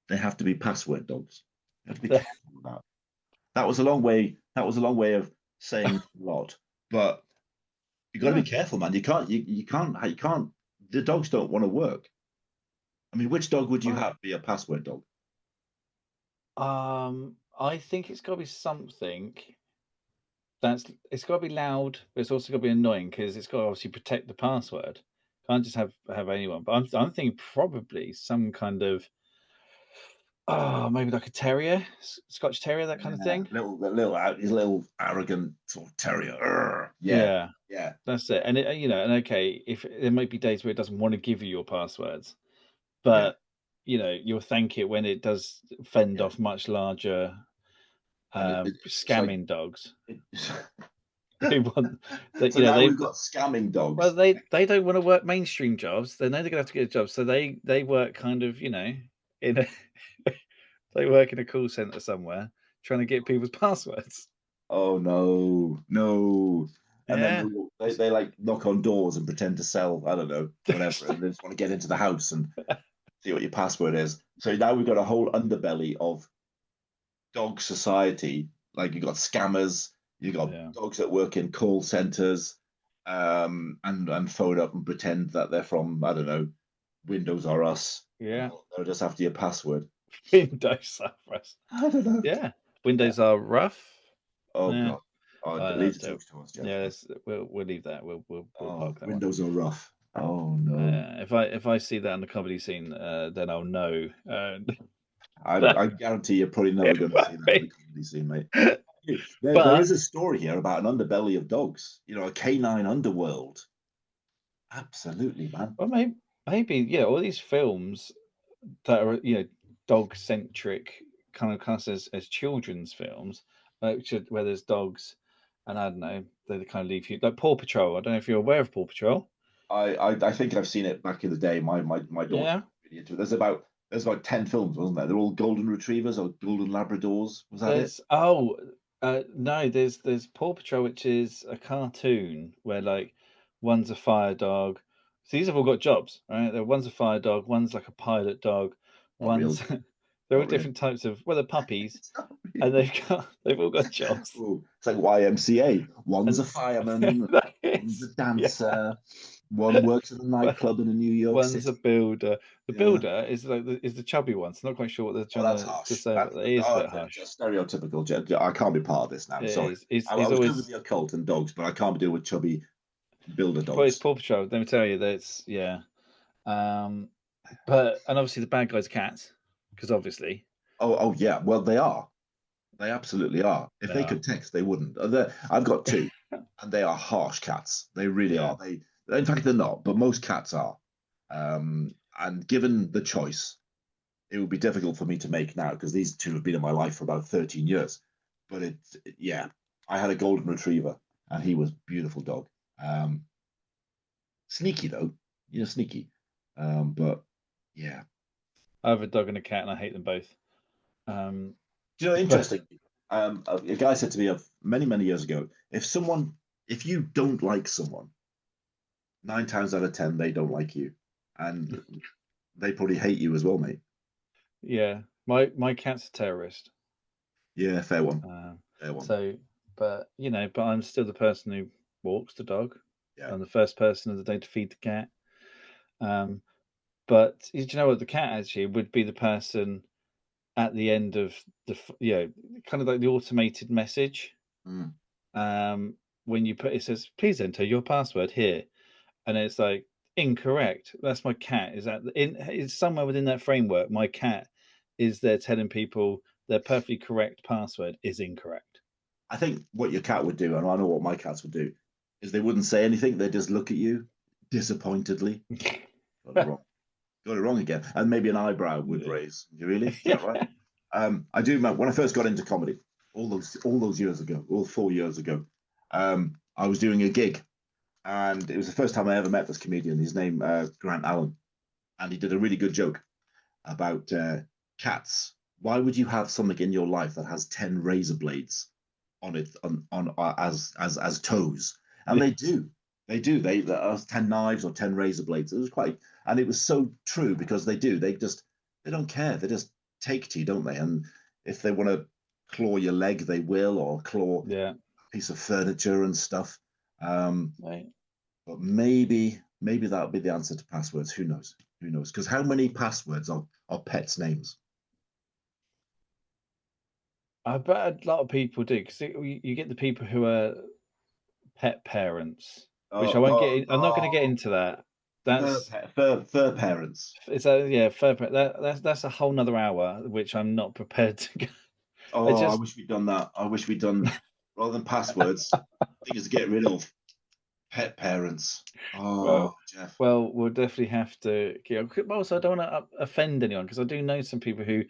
they have to be password dogs. You have to be careful with that. That was a long way. That was a long way of saying a lot, but you got to be careful, man. You can't. You can't. You can't. The dogs don't want to work. I mean, which dog would you have be a password dog? I think it's got to be something it's got to be loud, but it's also got to be annoying because it's got to obviously protect the password. Can't just have anyone. But I'm thinking probably some kind of maybe like a terrier, Scotch terrier, that kind of Yeah, thing. he's a little arrogant sort of terrier. Yeah, Yeah, yeah, that's it. And and okay, if there might be days where it doesn't want to give you your passwords, yeah, but you'll thank it when it does fend yeah. off much larger And it's like, scamming dogs it's... who want that. so now we've got scamming Well, dogs. they don't want to work mainstream jobs. They know they're gonna have to get a job, so they work kind of in a they work in a call center somewhere trying to get people's passwords. Oh no, no. And then Yeah, they like knock on doors and pretend to sell, I don't know, whatever, and they just want to get into the house and see what your password is. So now we've got a whole underbelly of dog society. Like you've got scammers, you've got yeah. dogs that work in call centers. and phone up and pretend that they're from, I don't know, Windows or Us. And Yeah. they'll just after your password. Windows are rough. I don't know. Yeah. Yeah. Windows are rough. Oh Yeah. God. Oh, I leave know. the jokes to us, Geoff. Yeah. We'll leave that. We'll Oh, park that one. Windows are rough. Oh no. If I see that on the comedy scene, then I'll know. I guarantee you're probably never It going to see that in the won't comedy scene, mate. be. There But is a story here about an underbelly of dogs. A canine underworld. Absolutely, man. well, maybe yeah. All these films that are dog centric, kind of classed as children's films, where there's dogs, and I don't know, they kind of leave you like Paw Patrol. I don't know if you're aware of Paw Patrol. I think I've seen it back in the day. My daughter Yeah, was really into it. There's about 10 films, wasn't there? They're all golden retrievers or golden labradors. Was that it? there's no, there's Paw Patrol, which is a cartoon where like one's a fire dog. So these have all got jobs, right? One's a fire dog, one's like a pilot dog, Not really. one's they're all Not really. different types of they're puppies, It's not and really. they've all got jobs. Ooh, it's like YMCA. One's a And fireman, that one's a is, yeah. dancer, one works at a Well, nightclub in New York one's a City. builder. The Yeah. builder is like is the chubby one. So not quite sure what they're Oh, trying that's to harsh. say, but it is a bit harsh. Just stereotypical. I can't be part of this now. I'm It sorry. is. It's, I it's was good with always, the occult and dogs, but I can't deal with chubby builder but it's dogs. Paw Patrol. Let me tell you, that's yeah. Um, but and obviously the bad guys cats, because obviously Oh yeah. Well, they are. They absolutely are. If they they are. could text, they wouldn't. I've got two, and they are harsh cats. They really Yeah. are. In fact, they're not, but most cats are. And given the choice, it would be difficult for me to make now because these two have been in my life for about 13 years. But yeah, I had a golden retriever, and he was a beautiful dog. Um, Sneaky though, sneaky. But yeah, I have a dog and a cat, and I hate them both. Um, but interesting. A guy said to me many, many years ago, if you don't like someone, 9 times out of 10, they don't like you, and they probably hate you as well, mate. yeah, my cat's a terrorist. Yeah, fair one, Uh, fair one. so, but I'm still the person who walks the dog. Yeah, I'm the first person of the day to feed the cat. Um, but you know what? The cat actually would be the person at the end of kind of like the automated message. mm. When you put it says, please enter your password here, and it's like incorrect. That's my cat. Is that in? It's somewhere within that framework. My cat is there telling people their perfectly correct password is incorrect. I think what your cat would do, and I know what my cats would do, is they wouldn't say anything. They'd just look at you disappointedly. Got it wrong. Got it wrong again, and maybe an eyebrow would raise. You really? Is that right? I do remember when I first got into comedy, all those years ago, all 4 years ago. I was doing a gig, and it was the first time I ever met this comedian. His name Grant Allen, and he did a really good joke about cats. Why would you have something in your life that has 10 razor blades on it on as toes? And they do. They do. They are 10 knives or 10 razor blades. It was quite, and it was so true because they do. They don't care. They just take to you, don't they? And if they want to claw your leg, they will, or claw Yeah. a piece of furniture and stuff. Right. But maybe that'll be the answer to passwords. Who knows? Who knows? Because how many passwords are pets' names? I bet a lot of people do because you get the people who are pet parents, which I Oh, won't get. oh, I'm not going to get oh. into that. Fur, That's fur parents. it's a yeah, fair. That's a whole nother hour, which I'm not prepared to go. I Oh, I just wish we'd done that. I wish we'd done rather than passwords. Things to get rid of pet parents. Oh, well, Geoff. we'll definitely have to. But also, I don't want to offend anyone because I do know some people who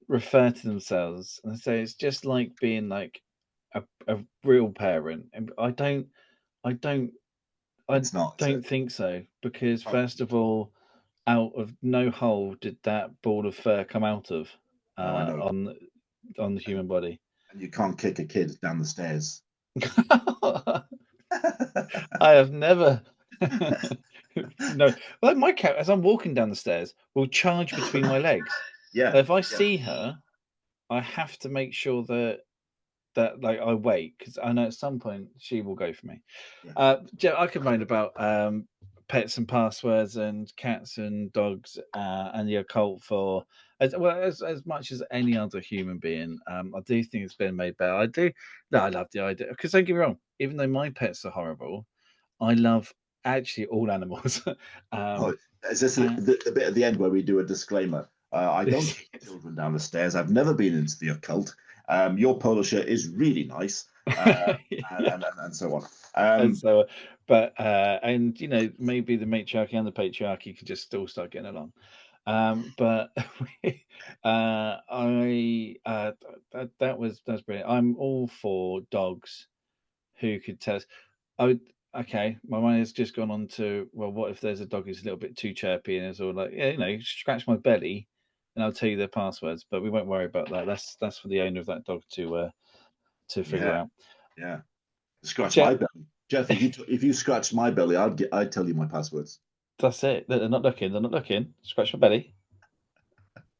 refer to themselves and say it's just like being like a real parent, and I don't, I It's not, is it? don't think so because Oh, first of all, out of no hole did that ball of fur come out of no, I know. on the And, human body. and you can't kick a kid down the stairs. I have never. No, like my cat, as I'm walking down the stairs, will charge between my legs. Yeah, If I yeah. see her, I have to make sure that that like I wait because I know at some point she will go for me. Yeah. Jeff, I could moan about pets and passwords and cats and dogs and the occult for as well as much as any other human being. I do think it's been made better. I do. No, I love the idea because don't get me wrong. Even though my pets are horrible, I love actually all animals. Oh, is this uh, the bit at the end where we do a disclaimer? I don't take children down the stairs. I've never been into the occult. Your polo shirt is really nice, yeah. and so on. And so, but and you know, maybe the matriarchy and the patriarchy could just still start getting along. But that's brilliant. I'm all for dogs who could tell us. I would, okay, my mind has just gone on to, well, what if there's a dog who's a little bit too chirpy and it's all like, yeah, you know, scratch my belly and I'll tell you their passwords, but we won't worry about that. That's for the owner of that dog to figure Yeah, out. yeah. Scratch Jeff, my belly, Geoff. If you scratched my belly, I'd tell you my passwords. that's it. They're not looking. They're not looking. Scratch my belly.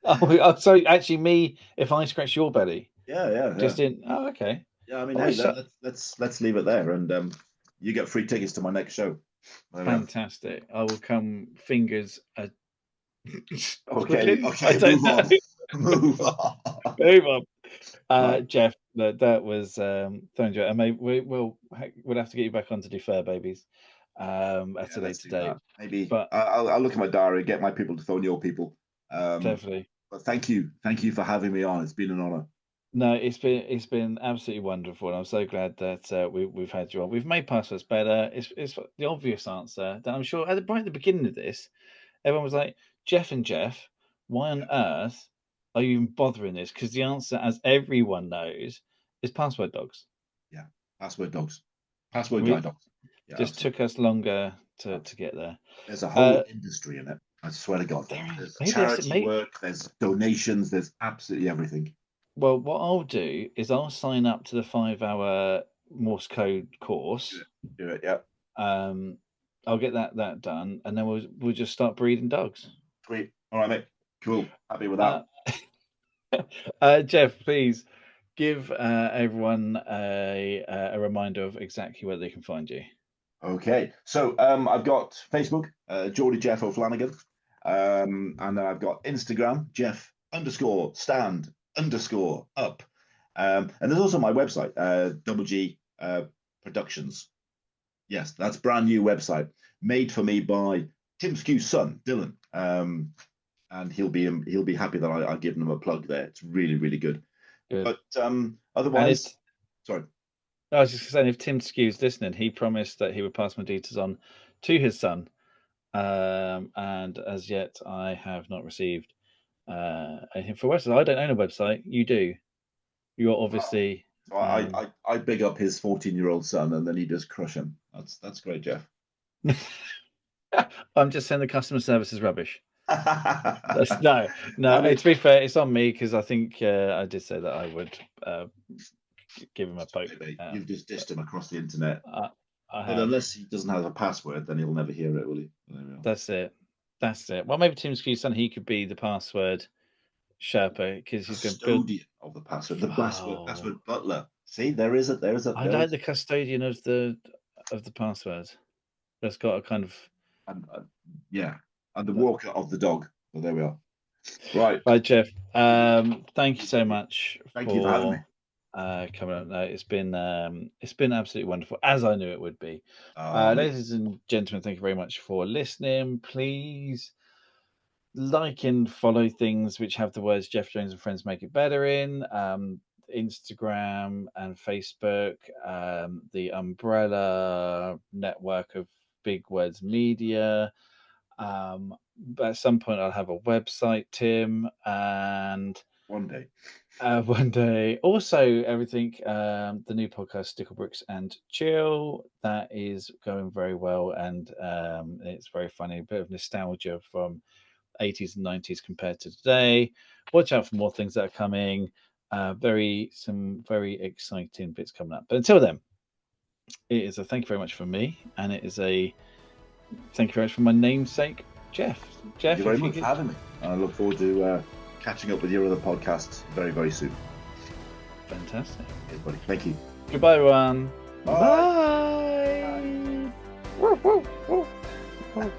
Oh, so actually, me if I scratch your belly, Yeah, yeah, yeah. just in. Oh, okay. Yeah, I mean, Oh, hey, it's so let's leave it there, and you get free tickets to my next show. There we are. fantastic. I will come fingers. Okay, I don't move know. on. Move on. Move on. Right. Jeff, that was thank you. And maybe we'll have to get you back on to do Fur Babies at Yeah, a let's later do date. that. Maybe But I'll look at my diary, get my people to phone your people. definitely. But thank you for having me on. It's been an honor. No, it's been absolutely wonderful, and I'm so glad that we've had you on. We've made passwords better. It's the obvious answer that I'm sure right at the beginning of this, everyone was like, Jeff and Jeff, why on earth are you even bothering this? Because the answer, as everyone knows, is password dogs. Yeah, password dogs, password guide We dogs. Yeah, just absolutely. took us longer to Absolutely. get there. There's a whole Uh, industry in it. I swear to God. there, There's maybe that's it. charity work. There's donations. There's absolutely everything. Well, what I'll do is I'll sign up to the 5 hour Morse code Do course. it. Do it. Yeah. Um, I'll get that done, and then we'll just start breeding dogs. Sweet. All right, mate. Cool. Happy with that. Uh, Jeff, please give everyone a reminder of exactly where they can find you. Okay. So I've got Facebook, Geordie Geoff O'Flanagan. And then I've got Instagram, Jeff_stand_up. And there's also my website, Double G Productions. Yes, that's brand new website made for me by Tim Skew's son, Dylan. And he'll be happy that I've given him a plug there. It's really, really good. Good. But And otherwise, sorry. I was just saying, if Tim Skew's listening, he promised that he would pass my details on to his son. And as yet, I have not received anything for website. I don't own a website. You do. You're obviously. So I big up his 14-year-old son, and then he just crush him. That's great, Jeff. I'm just saying the customer service is rubbish. No. I mean, To be fair, it's on me because I think I did say that I would give him a poke. You've just dished him across the internet. I But have. unless he doesn't have a password, then he'll never hear it, will he? That's it. Well, maybe Tim Skew's son, he could be the password Sherpa because he's going to build. Custodian of the password, the password butler. See, there is a. I like the custodian of the password. That's got a kind of. Yeah, and the walker of the dog. So there we are. Right. Right, Jeff. Thank you so much. Thank you for having me. Coming up now. It's been absolutely wonderful, as I knew it would be. Ladies and gentlemen, thank you very much for listening. Please like and follow things which have the words Geoff Jones and Friends make it better in. Instagram and Facebook, the umbrella network of Big Words Media. But at some point I'll have a website, Tim, and one day. Also, everything, the new podcast, Sticklebricks and Chill, that is going very well, and it's very funny. A bit of nostalgia from 80s and 90s compared to today. Watch out for more things that are coming. Some very exciting bits coming up. But until then, it is a thank you very much from me, and it is a thank you very much for my namesake, Jeff. Thank you very much for having me. I look forward to catching up with your other podcasts very, very soon. Fantastic. Cheers, buddy. Thank you. Goodbye, everyone. Bye. Bye.